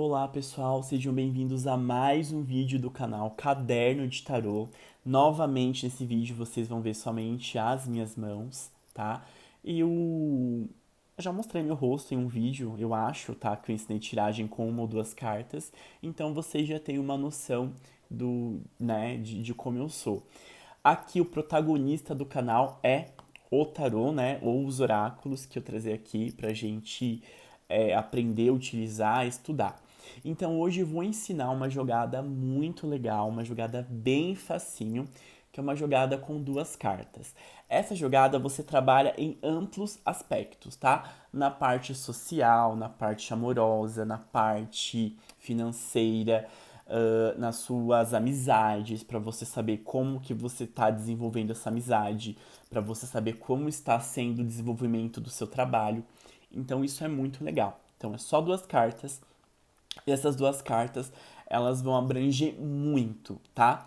Olá pessoal, sejam bem-vindos a mais um vídeo do canal Caderno de Tarô. Novamente nesse vídeo vocês vão ver somente as minhas mãos, tá? Eu já mostrei meu rosto em um vídeo, eu acho, tá? Que eu ensinei tiragem com uma ou duas cartas, então vocês já têm uma noção de como eu sou. Aqui o protagonista do canal é o tarô, né? Ou os oráculos que eu trazer aqui pra gente aprender, utilizar, estudar. Então hoje eu vou ensinar uma jogada muito legal, uma jogada bem facinho, que é uma jogada com duas cartas. Essa jogada você trabalha em amplos aspectos, tá? Na parte social, na parte amorosa, na parte financeira, nas suas amizades, para você saber como que você está desenvolvendo essa amizade, para você saber como está sendo o desenvolvimento do seu trabalho. Então isso é muito legal. Então é só duas cartas e essas duas cartas elas vão abranger muito, tá?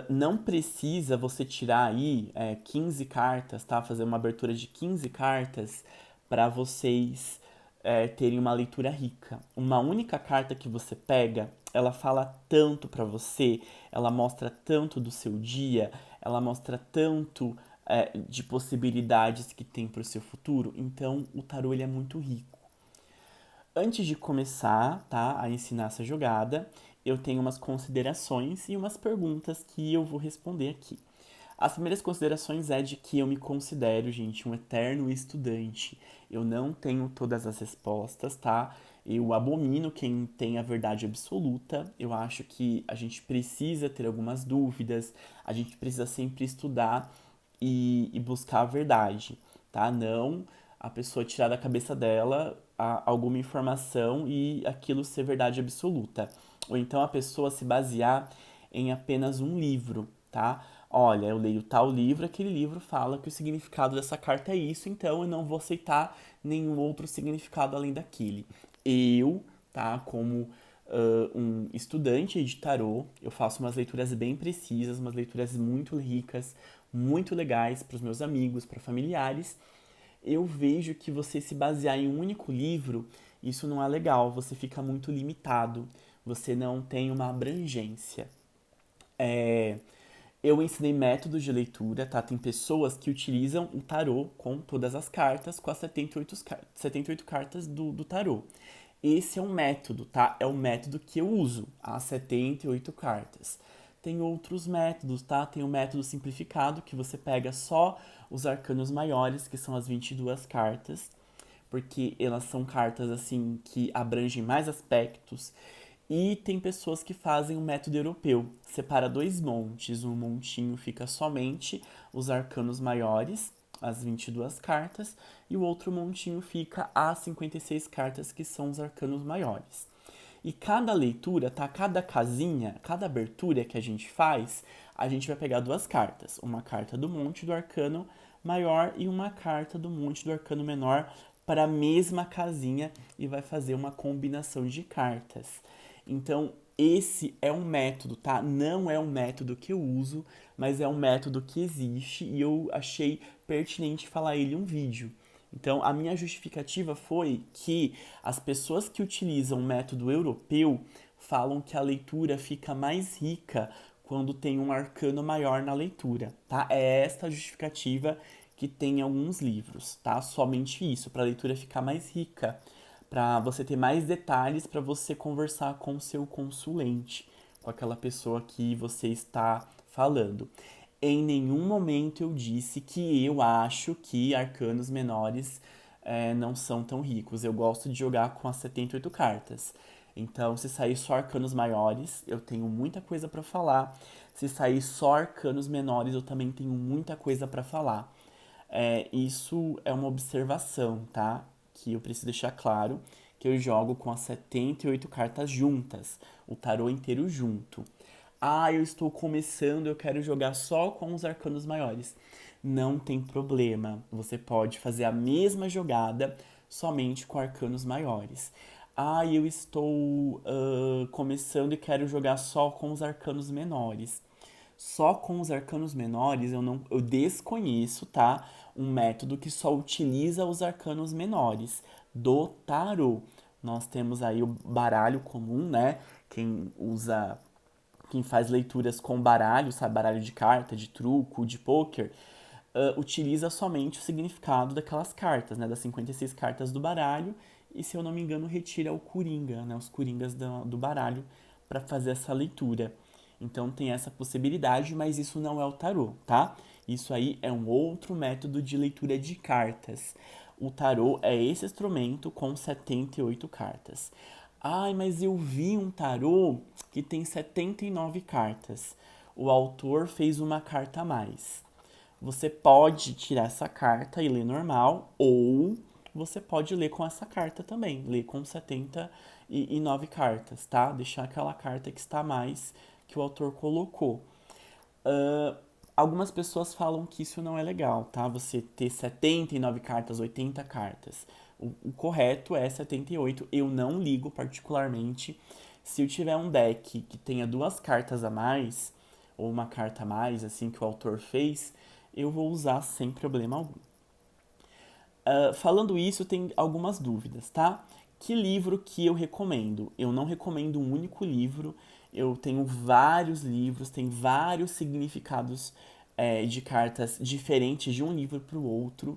Não precisa você tirar aí 15 cartas, tá? Fazer uma abertura de 15 cartas para vocês terem uma leitura rica. Uma única carta que você pega, ela fala tanto para você, ela mostra tanto do seu dia, ela mostra tanto de possibilidades que tem para o seu futuro. Então, o tarô ele é muito rico. Antes de começar, tá, a ensinar essa jogada, eu tenho umas considerações e umas perguntas que eu vou responder aqui. As primeiras considerações é de que eu me considero, gente, um eterno estudante. Eu não tenho todas as respostas, tá? Eu abomino quem tem a verdade absoluta. Eu acho que a gente precisa ter algumas dúvidas, a gente precisa sempre estudar e buscar a verdade, tá? Não a pessoa tirar da cabeça dela alguma informação e aquilo ser verdade absoluta. Ou então a pessoa se basear em apenas um livro, tá? Olha, eu leio tal livro, aquele livro fala que o significado dessa carta é isso, então eu não vou aceitar nenhum outro significado além daquele. Eu, tá, como um estudante de tarô, eu faço umas leituras bem precisas, umas leituras muito ricas, muito legais para os meus amigos, para familiares. Eu vejo que você se basear em um único livro, isso não é legal, você fica muito limitado, você não tem uma abrangência. É, eu ensinei métodos de leitura, tá? Tem pessoas que utilizam o tarô com todas as cartas, com as 78 cartas do tarô. Esse é um método, tá? É o método que eu uso, as 78 cartas. Tem outros métodos, tá? Tem o método simplificado, que você pega só os arcanos maiores, que são as 22 cartas, porque elas são cartas assim que abrangem mais aspectos. E tem pessoas que fazem o método europeu, separa dois montes, um montinho fica somente os arcanos maiores, as 22 cartas, e o outro montinho fica as 56 cartas que são os arcanos maiores. E cada leitura, tá? Cada casinha, cada abertura que a gente faz, a gente vai pegar duas cartas. Uma carta do monte do arcano maior e uma carta do monte do arcano menor para a mesma casinha e vai fazer uma combinação de cartas. Então, esse é um método, tá? Não é um método que eu uso, mas é um método que existe e eu achei pertinente falar ele em um vídeo. Então, a minha justificativa foi que as pessoas que utilizam o método europeu falam que a leitura fica mais rica quando tem um arcano maior na leitura, tá? É esta a justificativa que tem em alguns livros, tá? Somente isso, para a leitura ficar mais rica, para você ter mais detalhes para você conversar com o seu consulente, com aquela pessoa que você está falando. Em nenhum momento eu disse que eu acho que arcanos menores não são tão ricos. Eu gosto de jogar com as 78 cartas. Então, se sair só arcanos maiores, eu tenho muita coisa para falar. Se sair só arcanos menores, eu também tenho muita coisa para falar. Isso é uma observação, tá? Que eu preciso deixar claro que eu jogo com as 78 cartas juntas, o tarô inteiro junto. Ah, eu estou começando, eu quero jogar só com os arcanos maiores. Não tem problema, você pode fazer a mesma jogada somente com arcanos maiores. Ah, eu estou começando e quero jogar só com os arcanos menores. Só com os arcanos menores eu desconheço, tá? Um método que só utiliza os arcanos menores do tarô. Nós temos aí o baralho comum, né? Quem faz leituras com baralho, sabe, baralho de carta, de truco, de pôquer, utiliza somente o significado daquelas cartas, né, das 56 cartas do baralho, e se eu não me engano, retira o coringa, né, os coringas do baralho para fazer essa leitura. Então tem essa possibilidade, mas isso não é o tarô, tá? Isso aí é um outro método de leitura de cartas. O tarô é esse instrumento com 78 cartas. Ai, mas eu vi um tarô que tem 79 cartas. O autor fez uma carta a mais. Você pode tirar essa carta e ler normal, ou você pode ler com essa carta também, ler com 79 cartas, tá? Deixar aquela carta que está a mais que o autor colocou. Uh, Algumas pessoas falam que isso não é legal, tá? Você ter 79 cartas, 80 cartas. O correto é 78. Eu não ligo particularmente. Se eu tiver um deck que tenha duas cartas a mais, ou uma carta a mais, assim, que o autor fez, eu vou usar sem problema algum. Falando isso, tem algumas dúvidas, tá? Que livro que eu recomendo? Eu não recomendo um único livro. Eu tenho vários livros, tem vários significados de cartas diferentes de um livro para o outro.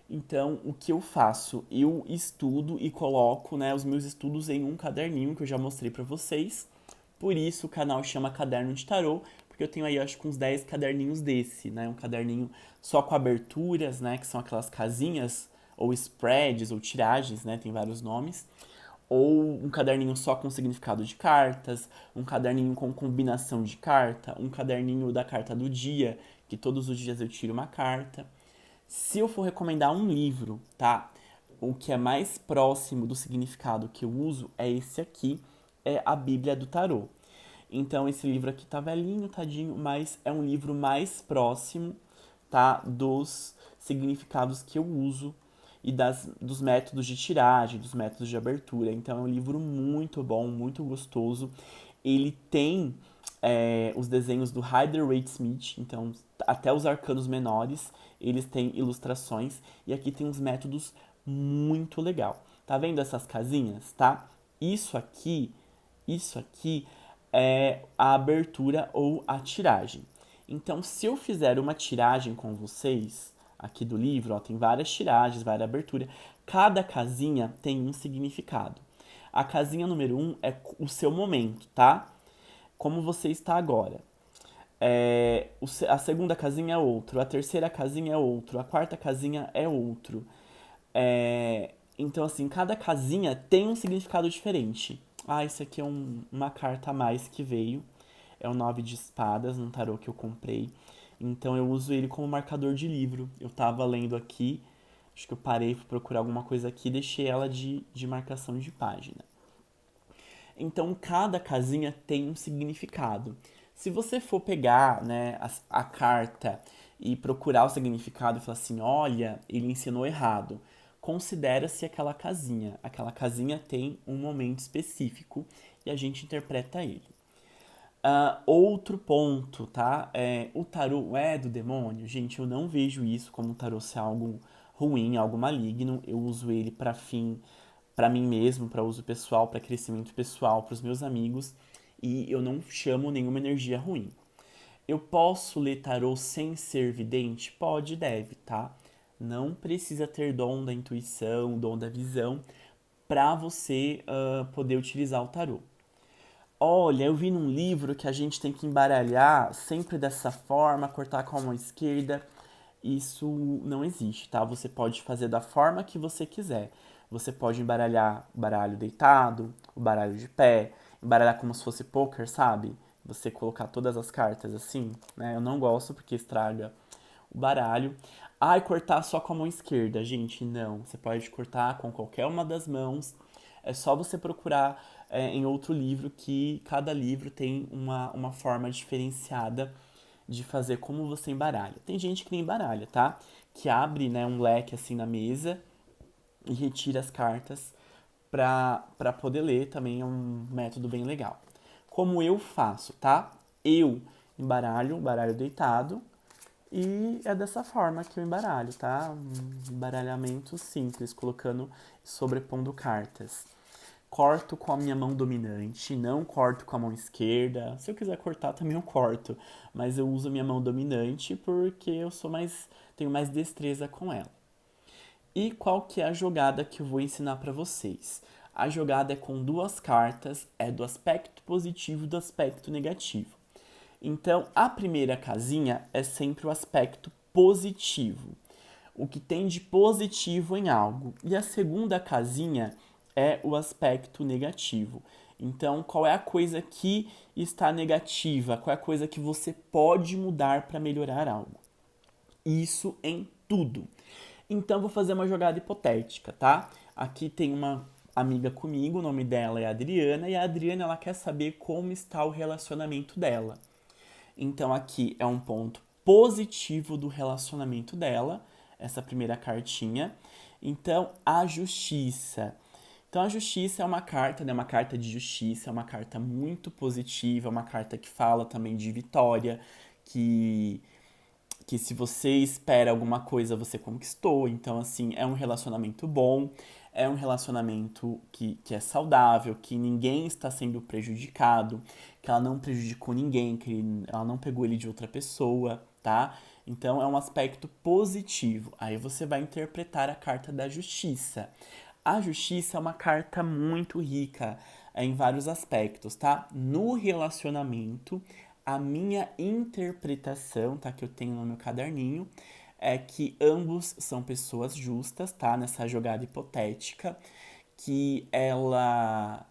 Então, o que eu faço? Eu estudo e coloco, né, os meus estudos em um caderninho que eu já mostrei para vocês. Por isso o canal chama Caderno de Tarô, porque eu tenho aí acho que uns 10 caderninhos desse, né? Um caderninho só com aberturas, né, que são aquelas casinhas ou spreads ou tiragens, né, tem vários nomes. Ou um caderninho só com significado de cartas, um caderninho com combinação de carta, um caderninho da carta do dia, que todos os dias eu tiro uma carta. Se eu for recomendar um livro, tá? O que é mais próximo do significado que eu uso é esse aqui, é a Bíblia do Tarô. Então esse livro aqui tá velhinho, tadinho, mas é um livro mais próximo, tá, dos significados que eu uso e dos métodos de tiragem, dos métodos de abertura. Então é um livro muito bom, muito gostoso. Ele tem os desenhos do Rider-Waite-Smith, então até os arcanos menores, eles têm ilustrações e aqui tem uns métodos muito legal. Tá vendo essas casinhas, tá? Isso aqui é a abertura ou a tiragem. Então, se eu fizer uma tiragem com vocês aqui do livro, ó, tem várias tiragens, várias aberturas. Cada casinha tem um significado. A casinha número 1 é o seu momento, tá? Como você está agora. A segunda casinha é outro, a terceira casinha é outro, a quarta casinha é outro. Então, assim, cada casinha tem um significado diferente. Ah, isso aqui é uma carta a mais que veio. É o 9 de espadas, num tarô que eu comprei. Então eu uso ele como marcador de livro. Eu tava lendo aqui, acho que eu parei para procurar alguma coisa aqui e deixei ela de marcação de página. Então cada casinha tem um significado. Se você for pegar, né, a carta e procurar o significado e falar assim, olha, ele ensinou errado, considera-se aquela casinha. Aquela casinha tem um momento específico e a gente interpreta ele. Outro ponto, tá? O tarô é do demônio? Gente, eu não vejo isso como o tarô ser algo ruim, algo maligno. Eu uso ele para fim, para mim mesmo, para uso pessoal, para crescimento pessoal, para os meus amigos, e eu não chamo nenhuma energia ruim. Eu posso ler tarô sem ser vidente? Pode e deve, tá? Não precisa ter dom da intuição, dom da visão, para você poder utilizar o tarô. Olha, eu vi num livro que a gente tem que embaralhar sempre dessa forma, cortar com a mão esquerda. Isso não existe, tá? Você pode fazer da forma que você quiser. Você pode embaralhar o baralho deitado, o baralho de pé, embaralhar como se fosse poker, sabe? Você colocar todas as cartas assim, né? Eu não gosto porque estraga o baralho. Ai, cortar só com a mão esquerda, gente, não. Você pode cortar com qualquer uma das mãos. É só você procurar em outro livro que cada livro tem uma forma diferenciada de fazer como você embaralha. Tem gente que nem embaralha, tá? Que abre, né, um leque assim na mesa e retira as cartas para poder ler. Também é um método bem legal. Como eu faço, tá? Eu embaralho, baralho deitado, e é dessa forma que eu embaralho, tá? Um embaralhamento simples, colocando, sobrepondo cartas. corto com a minha mão dominante, não corto com a mão esquerda. Se eu quiser cortar, também eu corto, mas eu uso a minha mão dominante porque eu tenho mais destreza com ela. E qual que é a jogada que eu vou ensinar para vocês? A jogada é com duas cartas, é do aspecto positivo e do aspecto negativo. Então, a primeira casinha é sempre o aspecto positivo, o que tem de positivo em algo. E a segunda casinha é o aspecto negativo. Então, qual é a coisa que está negativa? Qual é a coisa que você pode mudar para melhorar algo? Isso em tudo. Então, vou fazer uma jogada hipotética, tá? Aqui tem uma amiga comigo, o nome dela é Adriana, e a Adriana ela quer saber como está o relacionamento dela. Então, aqui é um ponto positivo do relacionamento dela, essa primeira cartinha. Então, a justiça. Então, a justiça é uma carta, né? Uma carta de justiça, é uma carta muito positiva, é uma carta que fala também de vitória, que que se você espera alguma coisa, você conquistou. Então, assim, é um relacionamento bom, é um relacionamento que é saudável, que ninguém está sendo prejudicado, que ela não prejudicou ninguém, ela não pegou ele de outra pessoa, tá? Então, é um aspecto positivo. Aí você vai interpretar a carta da justiça. A justiça é uma carta muito rica em vários aspectos, tá? No relacionamento, a minha interpretação, tá, que eu tenho no meu caderninho, é que ambos são pessoas justas, tá, nessa jogada hipotética, que ela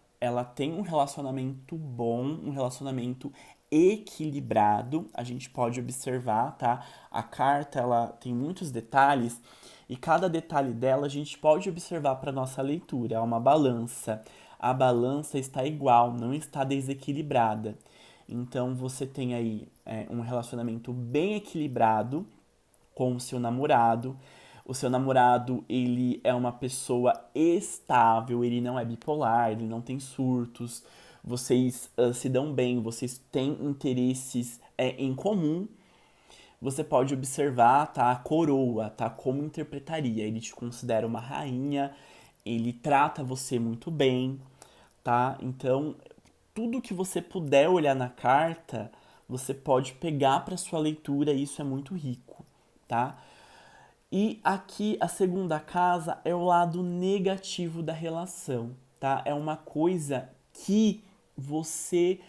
tem um relacionamento bom, um relacionamento equilibrado. A gente pode observar, tá? A carta ela tem muitos detalhes e cada detalhe dela a gente pode observar para nossa leitura. É uma balança. A balança está igual, não está desequilibrada. Então você tem aí um relacionamento bem equilibrado com o seu namorado. O seu namorado, ele é uma pessoa estável, ele não é bipolar, ele não tem surtos. Vocês se dão bem, vocês têm interesses em comum. Você pode observar, tá, a coroa, tá, como interpretaria. Ele te considera uma rainha, ele trata você muito bem, tá? Então, tudo que você puder olhar na carta, você pode pegar para sua leitura e isso é muito rico, tá? E aqui a segunda casa é o lado negativo da relação, tá? É uma coisa que você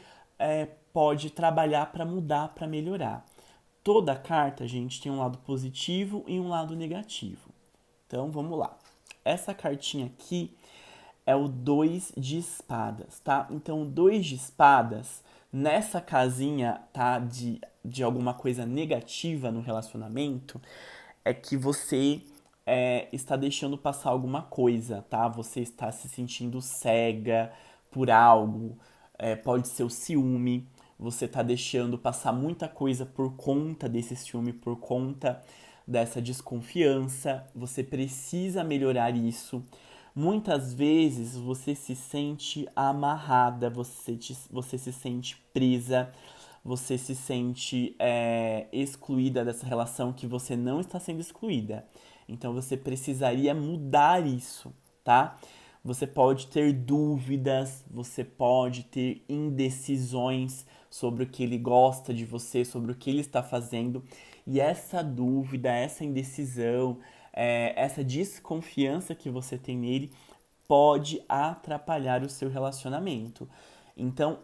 pode trabalhar para mudar, para melhorar. Toda carta, gente, tem um lado positivo e um lado negativo. Então, vamos lá. Essa cartinha aqui é o 2 de espadas, tá? Então, o 2 de espadas, nessa casinha, tá? De alguma coisa negativa no relacionamento, é que você está deixando passar alguma coisa, tá? Você está se sentindo cega por algo, pode ser o ciúme, você está deixando passar muita coisa por conta desse ciúme, por conta dessa desconfiança, você precisa melhorar isso. Muitas vezes você se sente amarrada, você se sente presa, você se sente excluída dessa relação que você não está sendo excluída. Então você precisaria mudar isso, tá? Você pode ter dúvidas, você pode ter indecisões sobre o que ele gosta de você, sobre o que ele está fazendo. E essa dúvida, essa indecisão, essa desconfiança que você tem nele pode atrapalhar o seu relacionamento. Então,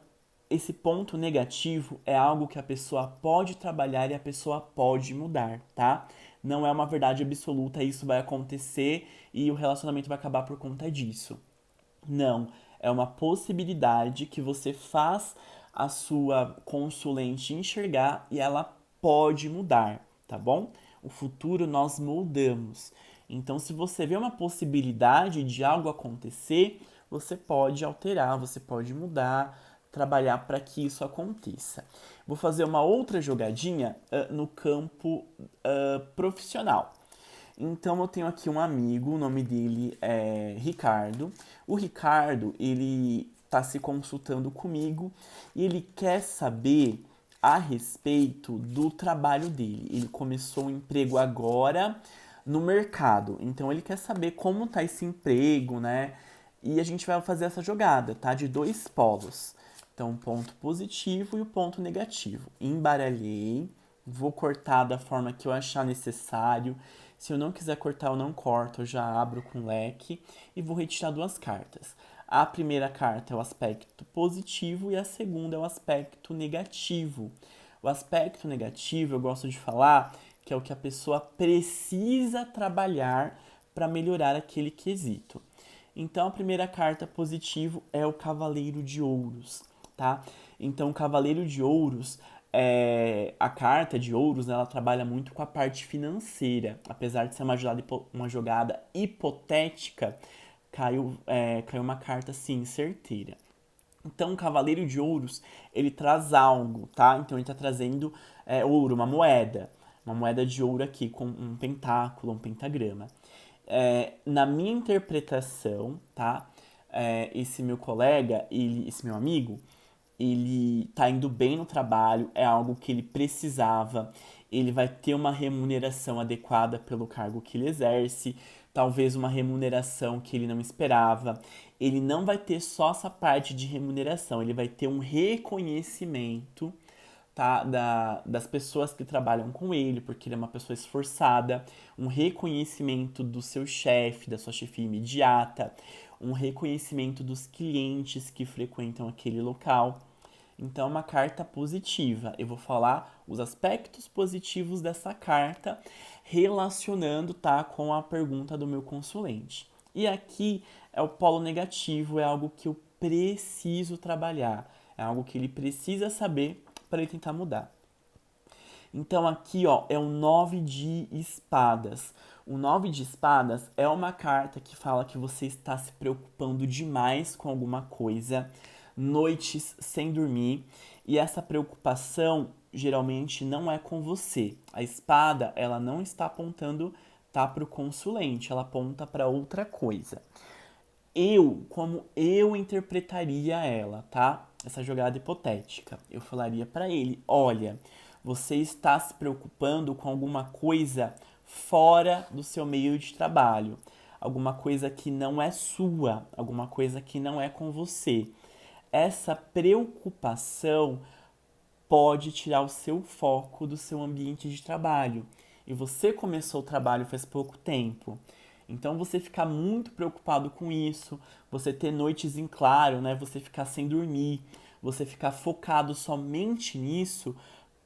esse ponto negativo é algo que a pessoa pode trabalhar e a pessoa pode mudar, tá? Não é uma verdade absoluta, isso vai acontecer e o relacionamento vai acabar por conta disso. Não, é uma possibilidade que você faz a sua consulente enxergar e ela pode mudar, tá bom? O futuro nós moldamos. Então, se você vê uma possibilidade de algo acontecer, você pode alterar, você pode mudar, trabalhar para que isso aconteça. Vou fazer uma outra jogadinha no campo profissional. Então eu tenho aqui um amigo, o nome dele é Ricardo. O Ricardo, ele está se consultando comigo e ele quer saber a respeito do trabalho dele. Ele começou um emprego agora no mercado, então ele quer saber como tá esse emprego, né? E a gente vai fazer essa jogada, tá? De dois polos. Então, o ponto positivo e o ponto negativo. Embaralhei, vou cortar da forma que eu achar necessário. Se eu não quiser cortar, eu não corto, eu já abro com leque e vou retirar duas cartas. A primeira carta é o aspecto positivo e a segunda é o aspecto negativo. O aspecto negativo, eu gosto de falar que é o que a pessoa precisa trabalhar para melhorar aquele quesito. Então, a primeira carta positivo é o Cavaleiro de Ouros, tá? Então, o Cavaleiro de Ouros, a carta de Ouros, né, ela trabalha muito com a parte financeira. Apesar de ser uma jogada hipotética, caiu uma carta, sim, certeira. Então, o Cavaleiro de Ouros, ele traz algo, tá? Então, ele tá trazendo ouro, uma moeda de ouro aqui, com um pentáculo, um pentagrama. Na minha interpretação, tá? Esse meu colega, esse meu amigo, ele tá indo bem no trabalho, é algo que ele precisava, ele vai ter uma remuneração adequada pelo cargo que ele exerce, talvez uma remuneração que ele não esperava. Ele não vai ter só essa parte de remuneração, ele vai ter um reconhecimento, tá, das pessoas que trabalham com ele, porque ele é uma pessoa esforçada, um reconhecimento do seu chefe, da sua chefia imediata, um reconhecimento dos clientes que frequentam aquele local. Então, é uma carta positiva. Eu vou falar os aspectos positivos dessa carta, relacionando, tá, com a pergunta do meu consulente. E aqui é o polo negativo, é algo que eu preciso trabalhar, é algo que ele precisa saber para ele tentar mudar. Então aqui, ó, é o 9 de espadas. O 9 de espadas é uma carta que fala que você está se preocupando demais com alguma coisa, noites sem dormir, e essa preocupação geralmente não é com você. A espada, ela não está apontando, tá, para o consulente, ela aponta para outra coisa. Como eu interpretaria ela, tá? Essa jogada hipotética. Eu falaria para ele: olha, você está se preocupando com alguma coisa fora do seu meio de trabalho, alguma coisa que não é sua, alguma coisa que não é com você. Essa preocupação pode tirar o seu foco do seu ambiente de trabalho. E você começou o trabalho faz pouco tempo. Então você ficar muito preocupado com isso, você ter noites em claro, né? Você ficar sem dormir, você ficar focado somente nisso,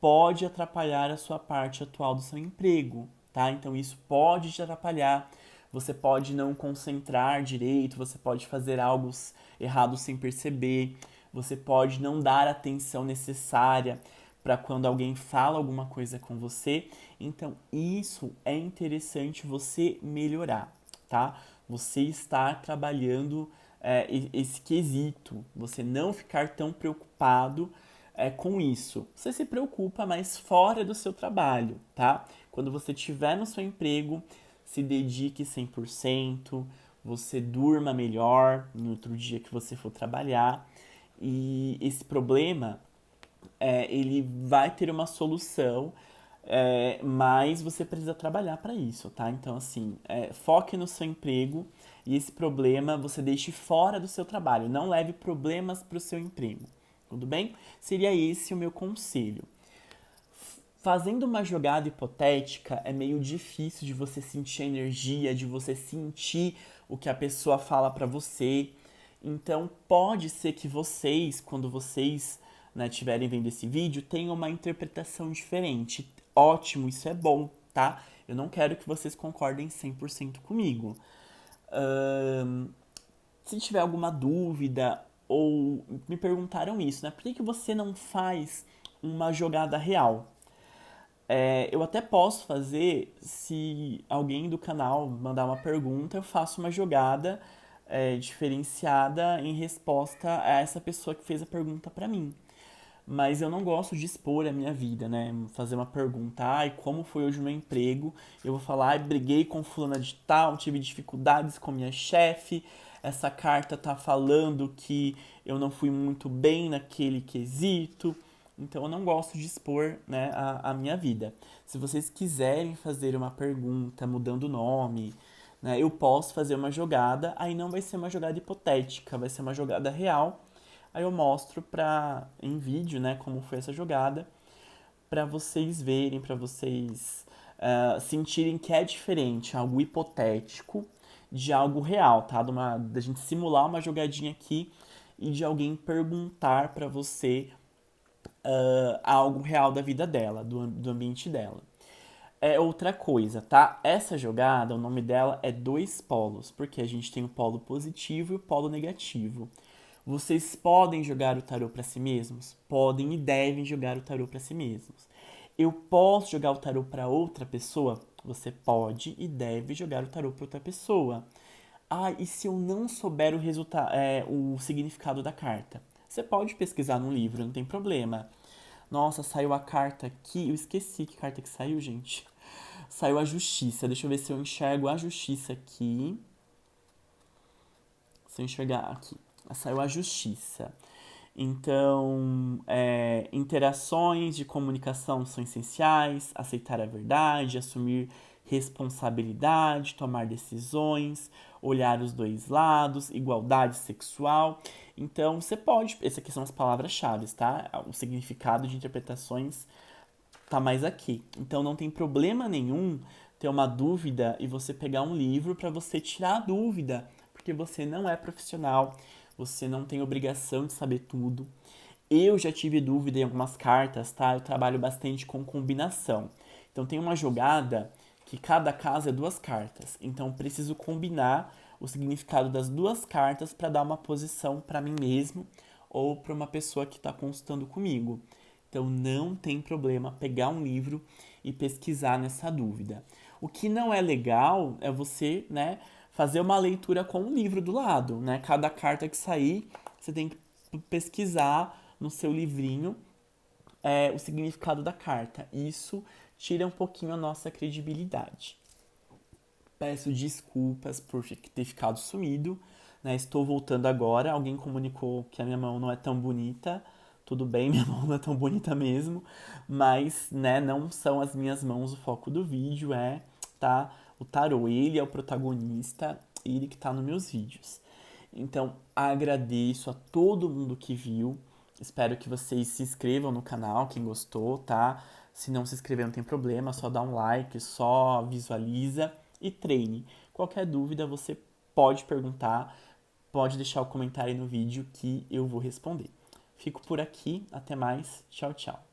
pode atrapalhar a sua parte atual do seu emprego, tá? Então isso pode te atrapalhar. Você pode não concentrar direito, você pode fazer algo errado sem perceber, você pode não dar a atenção necessária para quando alguém fala alguma coisa com você. Então, isso é interessante você melhorar, tá? Você estar trabalhando esse quesito, você não ficar tão preocupado com isso. Você se preocupa, mas fora do seu trabalho, tá? Quando você estiver no seu emprego, se dedique 100%, você durma melhor no outro dia que você for trabalhar. E esse problema, ele vai ter uma solução, mas você precisa trabalhar para isso, tá? Então, assim, foque no seu emprego e esse problema você deixe fora do seu trabalho. Não leve problemas para o seu emprego, tudo bem? Seria esse o meu conselho. Fazendo uma jogada hipotética, é meio difícil de você sentir a energia, de você sentir o que a pessoa fala para você. Então, pode ser que vocês, quando vocês, né, estiverem vendo esse vídeo, tenham uma interpretação diferente. Ótimo, isso é bom, tá? Eu não quero que vocês concordem 100% comigo. Se tiver alguma dúvida ou me perguntaram isso, né? Por que você não faz uma jogada real? Eu até posso fazer, se alguém do canal mandar uma pergunta, eu faço uma jogada diferenciada em resposta a essa pessoa que fez a pergunta pra mim. Mas eu não gosto de expor a minha vida, né? Fazer uma pergunta, ai, como foi hoje o meu emprego? Eu vou falar, ai, briguei com fulana de tal, tive dificuldades com minha chefe, essa carta tá falando que eu não fui muito bem naquele quesito. Então eu não gosto de expor, né, a minha vida. Se vocês quiserem fazer uma pergunta mudando o nome, né? Eu posso fazer uma jogada, aí não vai ser uma jogada hipotética, vai ser uma jogada real. Aí eu mostro em vídeo, né, como foi essa jogada, para vocês verem, para vocês sentirem que é diferente algo hipotético de algo real, tá? Da gente simular uma jogadinha aqui e de alguém perguntar para você algo real da vida dela, do ambiente dela. É outra coisa, tá? Essa jogada, o nome dela é dois polos, porque a gente tem o polo positivo e o polo negativo. Vocês podem jogar o tarô para si mesmos? Podem e devem jogar o tarô para si mesmos. Eu posso jogar o tarô para outra pessoa? Você pode e deve jogar o tarô para outra pessoa. Ah, e se eu não souber o significado da carta? Você pode pesquisar no livro, não tem problema. Nossa, saiu a carta aqui. Eu esqueci que carta que saiu, gente. Saiu a justiça. Deixa eu ver se eu enxergo a justiça aqui. Se eu enxergar aqui. Saiu a justiça. Então, interações de comunicação são essenciais, aceitar a verdade, assumir responsabilidade, tomar decisões, olhar os dois lados, igualdade sexual. Então, você pode. Essas aqui são as palavras-chave, tá? O significado de interpretações tá mais aqui. Então, não tem problema nenhum ter uma dúvida e você pegar um livro para você tirar a dúvida, porque você não é profissional, você não tem obrigação de saber tudo. Eu já tive dúvida em algumas cartas, tá? Eu trabalho bastante com combinação. Então tem uma jogada que cada caso é duas cartas. Então eu preciso combinar o significado das duas cartas para dar uma posição para mim mesmo ou para uma pessoa que está consultando comigo. Então não tem problema pegar um livro e pesquisar nessa dúvida. O que não é legal é você, né, fazer uma leitura com um livro do lado, né? Cada carta que sair, você tem que pesquisar no seu livrinho o significado da carta. Isso tira um pouquinho a nossa credibilidade. Peço desculpas por ter ficado sumido, né? Estou voltando agora. Alguém comunicou que a minha mão não é tão bonita. Tudo bem, minha mão não é tão bonita mesmo, mas, né, não são as minhas mãos o foco do vídeo, tá? O tarô, ele é o protagonista, ele que tá nos meus vídeos. Então, agradeço a todo mundo que viu. Espero que vocês se inscrevam no canal, quem gostou, tá? Se não se inscrever, não tem problema, só dá um like, só visualiza e treine. Qualquer dúvida, você pode perguntar, pode deixar o comentário aí no vídeo que eu vou responder. Fico por aqui, até mais, tchau, tchau.